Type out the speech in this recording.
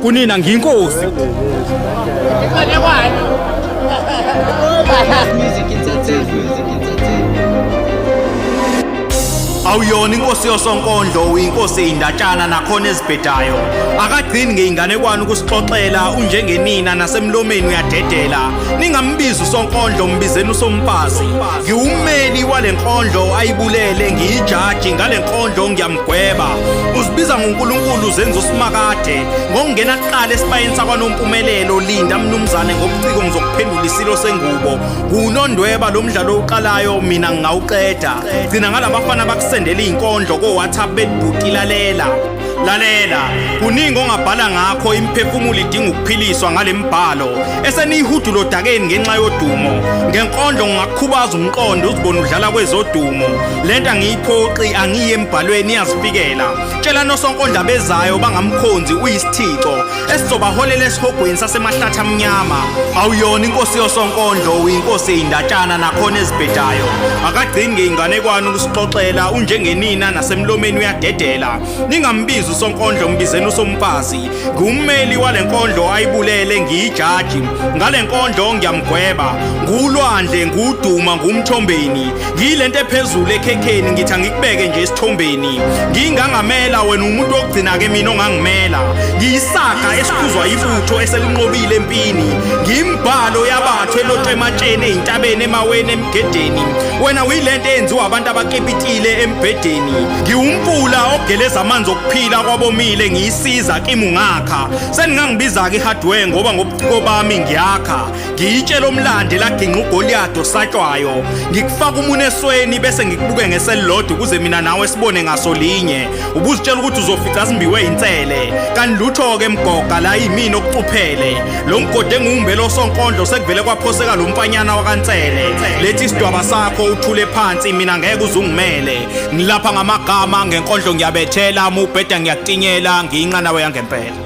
kunina nginkosi. Awuyona inkosi yosonkondlo uyinkosi eyindatshana nakhona ezibhedayo. Akagcini ngeinganekwane ukusixoxela unjengenina nasemlomeni uyadedela. Ningambizi usonkondlo mbizeni usompasi. Ngiwummeli wale nkondlo ayibulele ngiyijaji ngale nkondlo ngiyamgweba. Uzibiza ngoNkulunkulu zenza usimakade. Ngokungena kuqala esibayeni sakwaNompumelelo linda mnumzane ngobuciko ngizokuphendula isilo sengubo. Kunondweba lo mdlalo oqalayo mina ngingawuqeda. Gcina ngalabafana bakusendela inkondlo ko WhatsApp bedbuti lalela kuningi ongabhala ngakho imphefumulo idinga ukuphiliswa ngalembhalo eseniyihudulo dakeni ngenxa yodumo ngenkondlo ngakukhubaza umqondo uzibona udlala kwezodumo lento angiyiphoqi angiye embhalweni yazifikela tshela nosonkondla bezayo bangamkhonzi uyisithixo esizobaholela esihogweni sasemahlathi amnyama awuyona inkosi yosonkondlo uyinkosi eyindatshana nakhona ezibhedayo akagcini ngeinganekwane ukusixoxela unjengenina nasemlomeni uyadedela ningambizi usonkondlo mbizeni usompasi ngummeli wale nkondlo ayibulele ngiyijaji ngale nkondlo ngiyamgweba ngulwandle nguduma ngumthombeni ngilento ephezulu ekhekheni ngithi angikubeke nje esithombeni ngingangamela wena umuntu wokugcina ke mina ongangimela ngiyisaga esikhuzwa ibutho eselinqobile empini ngimbhalo yabathu elothe ematsheni eintabeni emaweni emgedeni wena uyilento enziwa abantu abakepitile embedeni ngiwumpula ogeleza amanzi okuphila kwabomile ngiyisiza kimi ungakha seningangibiza ke hardware ngoba ngobuciko bami ngiyakha ngiyitshela omlande laginqa uGoliath osatshwayo ngikufaka umuntu esweni bese ngikubuke ngeselilodwa ukuze mina nawe sibone ngaso linye ubuzitshela ukuthi uzofica simbiwe insele kanti lutho ke mgoga la yimini okucuphele lo mgode engumbelo sonkondlo sekuvele kwaphoseka lo mfanyana wakaNsele lethi isidwaba sakho uthule phansi mina ngeke uzungimele ngilapha ngamagama ngenkondlo ngiyabethela ubheda ngiyakutinyela ngiyinqanawe yangempela.